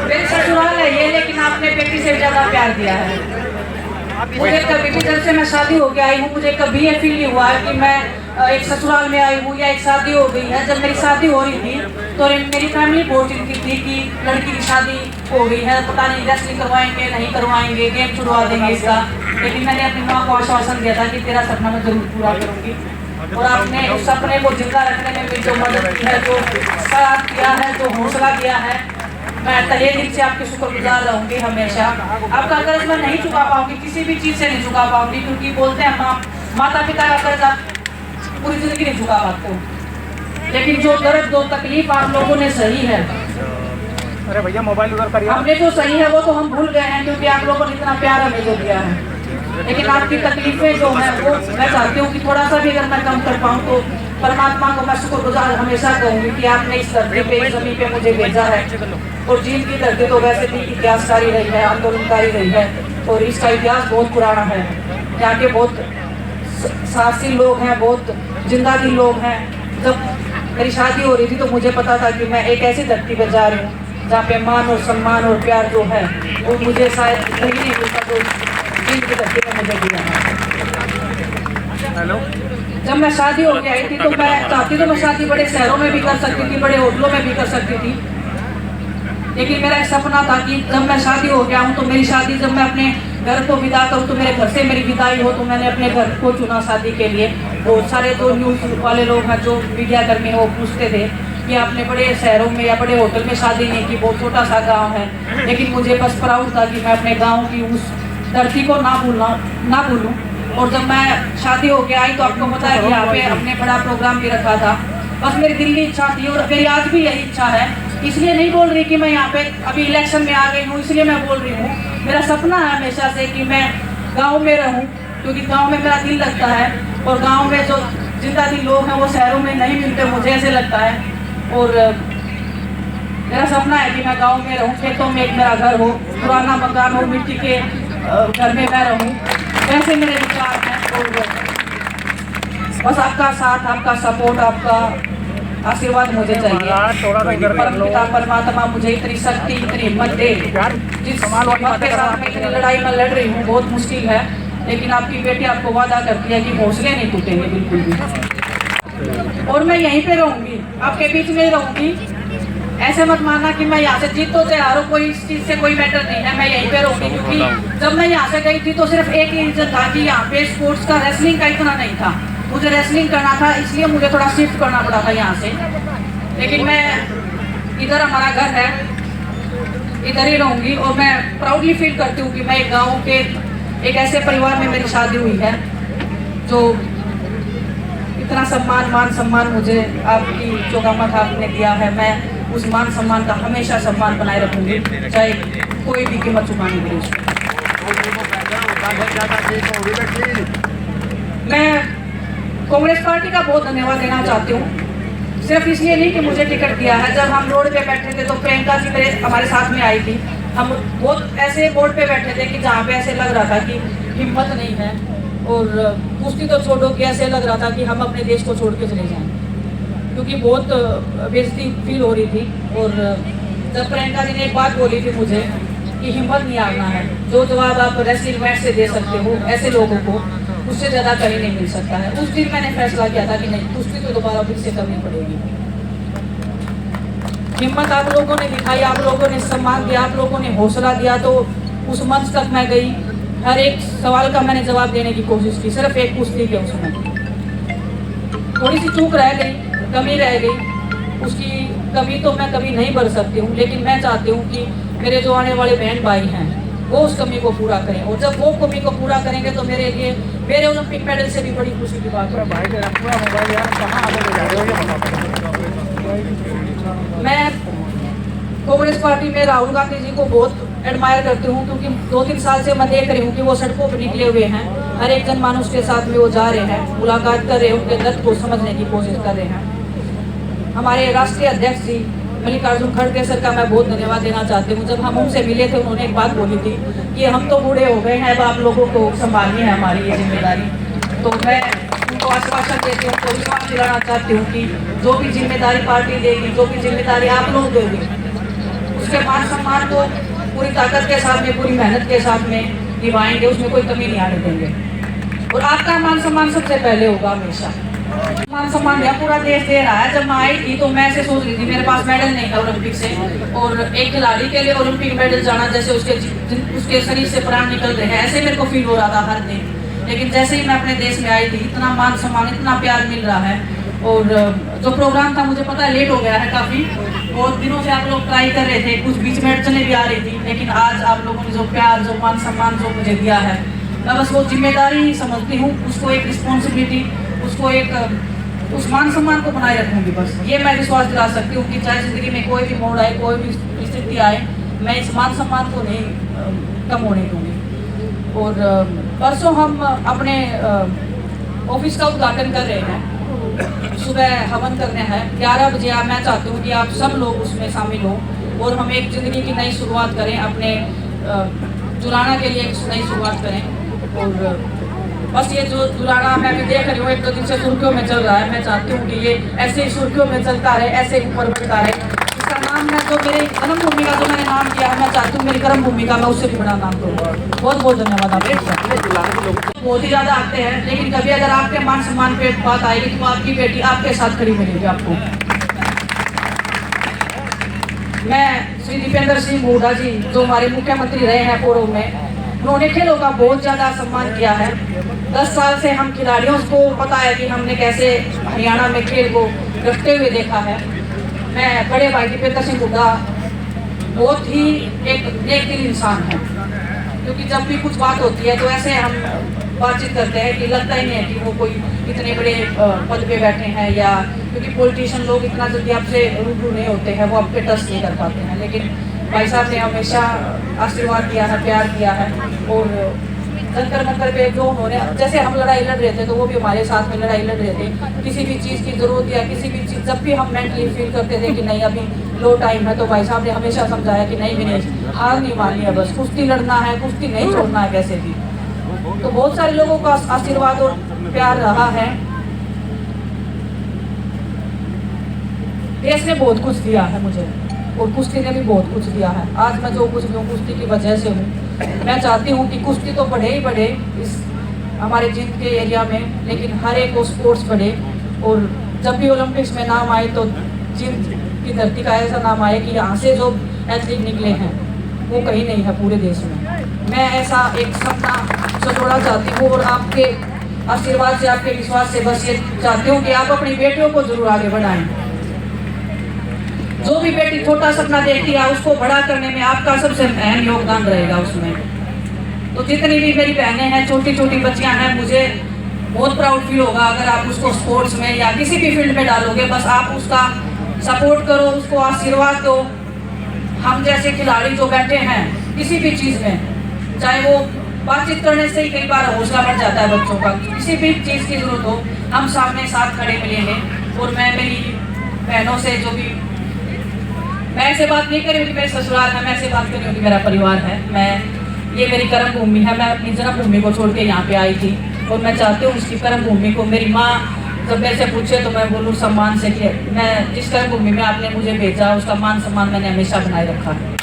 मेरी ससुराल है ये, लेकिन आपने बेटी से ज्यादा प्यार दिया है मुझे। कभी भी जब से मैं शादी हो के आई हूँ, मुझे कभी ये फील नहीं हुआ कि मैं एक ससुराल में आई हूँ या एक शादी हो गई है। जब मेरी शादी हो रही थी तो मेरी फैमिली बहुत चिंतित थी कि लड़की की शादी हो गई है, पता नहीं रेस्लिंग करवाएंगे नहीं करवाएंगे, गेम छुड़वा देंगे इसका। लेकिन मैंने अपनी माँ को आश्वासन दिया था कि तेरा सपना मैं जरूर पूरा करूँगी। और आपने उस सपने को जिंदा रखने में मेरी जो मदद की है, जो साथ किया है, जो हौसला दिया है, मैं तहे दिल से आपके शुक्रगुजार रहूँगी हमेशा। आपका कर्ज मैं नहीं चुका पाऊँगी, किसी भी चीज़ से नहीं चुका पाऊँगी, क्योंकि बोलते हैं माता पिता का कर्ज आप पूरी जिंदगी नहीं चुका पाते हो। लेकिन जो दर्द जो तकलीफ आप लोगों ने सही है, अरे भैया मोबाइल उधर करिए, हमने जो सही है वो तो हम भूल गए हैं, क्योंकि आप लोगों ने इतना प्यार हमें जो दिया है। लेकिन आपकी तकलीफें जो है वो मैं चाहती हूँ कि थोड़ा सा भी अगर मैं कम कर पाऊँ तो परमात्मा को मैं शुक्रगुजार हमेशा कहूँगी कि आपने इस धरती पे, इस जमीन पे मुझे भेजा है। और जींद की धरती तो वैसे भी इतिहासकारी रही है, आंदोलनकारी रही है, और इसका इतिहास बहुत पुराना है। यहाँ के बहुत साहसी लोग हैं, बहुत जिंदा दिल लोग हैं। जब मेरी शादी हो रही थी तो मुझे पता था कि मैं एक ऐसी धरती पर जा रही हूँ जहाँ पे मान और सम्मान और प्यार जो है वो मुझे शायद नहीं मिलता, जो जींद की धरती में मुझे दिया है। हेलो, जब मैं शादी हो के आई थी तो मैं चाहती तो मैं शादी बड़े शहरों में भी कर सकती थी, बड़े होटलों में भी कर सकती थी। लेकिन मेरा एक सपना था कि जब मैं शादी हो गया हूँ तो मेरी शादी जब मैं अपने घर को विदा करूँ तो मेरे घर से मेरी विदाई हो। तो मैंने अपने घर को चुना शादी के लिए। बहुत सारे जो न्यूज़ वाले लोग हैं, जो मीडिया कर्मी हैं, वो पूछते थे कि आपने बड़े शहरों में या बड़े होटल में शादी नहीं की, बहुत छोटा सा गाँव है। लेकिन मुझे बस प्राउड था कि मैं अपने गाँव की उस धरती को ना भूलूँ। और जब मैं शादी हो के आई तो आपको पता है कि यहाँ पे अपने बड़ा प्रोग्राम भी रखा था। बस मेरी दिल की इच्छा थी और मेरी आज भी यही इच्छा है। इसलिए नहीं बोल रही कि मैं यहाँ पे अभी इलेक्शन में आ गई हूँ, इसलिए मैं बोल रही हूँ। मेरा सपना है हमेशा से कि मैं गांव में रहूँ, क्योंकि गांव में मेरा दिल लगता है। और गांव में जो जिंदा दिल लोग हैं वो शहरों में नहीं मिलते, मुझे ऐसे लगता है। और मेरा सपना है कि मैं गाँव में रहूँ, खेतों में एक मेरा घर हो, पुराना मकान हो, मिट्टी के घर में मैं रहूँ। ऐसे मेरे विचार हैं। और बस आपका साथ, आपका सपोर्ट, आपका आशीर्वाद मुझे चाहिए। पिता परमात्मा मुझे इतनी शक्ति, इतनी हिम्मत दे। जिस वक्त के साथ मैं इतनी लड़ाई में लड़ रही हूँ बहुत मुश्किल है, लेकिन आपकी बेटी आपको वादा करती है कि हौसले नहीं टूटेंगे बिल्कुल भी। और मैं यहीं पे रहूँगी, आपके बीच में ही रहूँगी। ऐसे मत मानना कि मैं यहाँ से जीत तो चाहे हारूं, कोई इस चीज़ से कोई मैटर नहीं है। मैं यहीं पे रहूँगी, क्योंकि जब मैं यहाँ से गई थी तो सिर्फ एक ही रीजन था कि यहाँ पे स्पोर्ट्स का, रेसलिंग का इतना नहीं था। मुझे रेसलिंग करना था, इसलिए मुझे थोड़ा शिफ्ट करना पड़ा था यहाँ से। लेकिन मैं इधर, हमारा घर है, इधर ही रहूँगी। और मैं प्राउडली फील करती हूँ कि मैं एक गाँव के एक ऐसे परिवार में मेरी शादी हुई है, जो इतना सम्मान, मान सम्मान मुझे आपकी चौगामत आपने दिया है। मैं उस मान सम्मान का हमेशा सम्मान बनाए रखूँगी, चाहे कोई भी कीमत चुकानी पड़े। मैं कांग्रेस पार्टी का बहुत धन्यवाद देना चाहती हूँ, सिर्फ इसलिए नहीं कि मुझे टिकट दिया है। जब हम रोड पे बैठे थे तो प्रियंका जी मेरे हमारे साथ में आई थी। हम बहुत ऐसे बोर्ड पे बैठे थे कि जहाँ पे ऐसे लग रहा था कि हिम्मत नहीं है, और कुश्ती तो छोड़ो कि ऐसे लग रहा था कि हम अपने देश को छोड़ के चले जाएं, क्योंकि बहुत बेइज्जती फील हो रही थी। और जब प्रियंका जी ने एक बात बोली थी मुझे कि हिम्मत नहीं हारना है, जो जवाब आप रेसलिंग मैच से दे सकते हो ऐसे लोगों को, उससे ज़्यादा कहीं नहीं मिल सकता है। उस दिन मैंने फैसला किया था कि नहीं, कुश्ती तो दोबारा फिर से करनी पड़ेगी। हिम्मत आप लोगों ने दिखाई, आप लोगों ने सम्मान दिया, आप लोगों ने हौसला दिया, तो उस मंच तक मैं गई। हर एक सवाल का मैंने जवाब देने की कोशिश की। सिर्फ एक कुश्ती के उसमें थोड़ी सी चूक रह गई, कमी रह गई, उसकी कमी तो मैं कभी नहीं भर सकती हूँ। लेकिन मैं चाहती हूँ कि मेरे जो आने वाले बहन भाई हैं वो उस कमी को पूरा करें, और जब वो कमी को पूरा करेंगे तो मेरे लिए, मेरे ओलंपिक मेडल से भी बड़ी खुशी की बात है। मैं कांग्रेस पार्टी में राहुल गांधी जी को बहुत एडमायर करती हूँ, क्योंकि 2-3 साल से मैं देख रही हूँ कि वो सड़कों पर निकले हुए हैं, हर एक जनमानस के साथ में वो जा रहे हैं, मुलाकात कर रहे हैं, उनके दर्द को समझने की कोशिश कर रहे हैं। हमारे राष्ट्रीय अध्यक्ष जी मल्लिकार्जुन खड़गे सर का मैं बहुत धन्यवाद देना चाहती हूँ। जब हम उनसे मिले थे उन्होंने एक बात बोली थी कि हम तो बूढ़े हो गए हैं, अब आप लोगों को संभालनी है हमारी ये जिम्मेदारी। तो मैं उनको आश्वासन देती हूँ, उनको विश्वास दिलाना चाहती हूँ कि जो भी जिम्मेदारी पार्टी देगी, जो भी जिम्मेदारी आप लोग दोगे, उसके मान सम्मान को पूरी ताकत के साथ में, पूरी मेहनत के साथ में निभाएंगे, उसमें कोई कमी नहीं आने देंगे। और आपका मान सम्मान सबसे पहले होगा हमेशा। मान सम्मान यह पूरा देश दे रहा है। जब मैं आई थी तो मैं ऐसे सोच रही थी, मेरे पास मेडल नहीं था ओलंपिक से, और एक खिलाड़ी के लिए ओलंपिक मेडल जाना जैसे उसके शरीर से प्राण निकल रहे हैं, ऐसे मेरे को फील हो रहा था हर दिन। लेकिन जैसे ही मैं अपने देश में आई थी, इतना मान सम्मान, इतना प्यार मिल रहा है। और जो प्रोग्राम था, मुझे पता है लेट हो गया है काफ़ी, बहुत दिनों से आप लोग ट्राई कर रहे थे, कुछ बीच में अड़चने भी आ रही थी, लेकिन आज आप लोगों ने जो प्यार, जो मान सम्मान जो मुझे दिया है, मैं बस वो जिम्मेदारी ही समझती हूँ, उसको एक रिस्पॉन्सिबिलिटी, उसको एक उस मान सम्मान को बनाए रखूँगी। बस ये मैं विश्वास दिला सकती हूँ कि चाहे ज़िंदगी में कोई भी मोड़ आए, कोई भी स्थिति आए, मैं इस मान सम्मान को नहीं कम होने दूँगी। और परसों हम अपने ऑफिस का उद्घाटन कर रहे हैं, सुबह हवन करने हैं 11 बजे। मैं चाहती हूँ कि आप सब लोग उसमें शामिल हो और हम एक ज़िंदगी की नई शुरुआत करें, अपने जुलाना के लिए एक नई शुरुआत करें। और बस ये जो जुलाना मैं भी देख रही हूँ 1-2 दिन से सुर्खियों में चल रहा है, मैं चाहती हूँ कि ये ऐसे ही सुर्खियों में चलता रहे, ऐसे ही ऊपर बढ़ता रहे। इसका नाम मैं जो मेरी कर्म भूमि का जो मैंने नाम किया है, मैं चाहती हूँ मेरी कर्म भूमि का मैं उससे भी बड़ा नाम करूँगा। बहुत बहुत धन्यवाद आपके। बहुत ही ज़्यादा आते हैं, लेकिन कभी अगर आपके मान सम्मान पे बात आएगी तो आपकी बेटी आपके साथ खड़ी मिलेगी आपको। मैं श्री दीपेंद्र सिंह हुड्डा जी, जो हमारे मुख्यमंत्री रहे हैं पूर्व में, उन्होंने खेलों का बहुत ज़्यादा सम्मान किया है। 10 साल से हम खिलाड़ियों को पता है कि हमने कैसे हरियाणा में खेल को रखते हुए देखा है। मैं बड़े भाई दीपेंद्र सिंह हुड्डा बहुत ही एक नेक दिल इंसान है, क्योंकि जब भी कुछ बात होती है तो ऐसे हम बातचीत करते हैं कि लगता ही नहीं है कि वो कोई इतने बड़े पद पे बैठे हैं, या क्योंकि पॉलिटिशियन लोग इतना जल्दी आपसे रूबरू नहीं होते हैं, वो आपके टच नहीं कर पाते हैं। लेकिन भाई साहब ने हमेशा आशीर्वाद दिया है, प्यार किया है। और जंतर मंतर पे जो उन्होंने, जैसे हम लड़ाई लड़ रहे थे तो वो भी हमारे साथ में लड़ाई लड़ रहे थे। किसी भी चीज़ की ज़रूरत या किसी भी चीज़, जब भी हम मेंटली फील करते थे कि नहीं अभी लो टाइम है, तो भाई साहब ने हमेशा समझाया कि नहीं विनेश, हार नहीं माननी है, बस कुश्ती लड़ना है, कुश्ती नहीं छोड़ना है कैसे भी। तो बहुत सारे लोगों का आशीर्वाद और प्यार रहा है। देश ने बहुत कुछ दिया है मुझे, और कुश्ती ने भी बहुत कुछ दिया है। आज मैं जो कुछ भी हूँ कुश्ती की वजह से हूँ। मैं चाहती हूँ कि कुश्ती तो बढ़े ही बढ़े इस हमारे जिंद के एरिया में, लेकिन हर एक को स्पोर्ट्स बढ़े। और जब भी ओलंपिक्स में नाम आए तो जिंद की धरती का ऐसा नाम आए कि यहाँ से जो एथलीट निकले हैं वो कहीं नहीं है पूरे देश में। मैं ऐसा एक सपना सजोड़ा चाहती हूँ, और आपके आशीर्वाद से, आपके विश्वास से बस ये चाहती हूँ कि आप अपनी बेटियों को जरूर आगे बढ़ाएं। जो भी बेटी छोटा सपना देखती है उसको बड़ा करने में आपका सबसे अहम योगदान रहेगा उसमें। तो जितनी भी मेरी बहनें हैं, छोटी छोटी बच्चियां हैं, मुझे बहुत प्राउड फील होगा अगर आप उसको स्पोर्ट्स में या किसी भी फील्ड में डालोगे। बस आप उसका सपोर्ट करो, उसको आशीर्वाद दो। हम जैसे खिलाड़ी जो बैठे हैं किसी भी चीज़ में, चाहे वो बातचीत करने से ही कई बार हौसला बढ़ जाता है बच्चों का, किसी भी चीज़ की ज़रूरत हो हम सामने साथ खड़े मिलेंगे। और मैं मेरी बहनों से जो भी, मैं ऐसे बात नहीं कर रही हूँ कि मेरे ससुराल है, मैं ऐसे बात कर रही हूँ कि मेरा परिवार है। ये मेरी कर्म भूमि है। मैं अपनी जन्मभूमि को छोड़ के यहाँ पे आई थी, और मैं चाहती हूँ उसकी कर्म भूमि को, मेरी माँ जब मेरे से पूछे तो मैं बोलूँ सम्मान से कि मैं जिस कर्म भूमि में आपने मुझे भेजा उसका मान सम्मान मैंने हमेशा बनाए रखा है।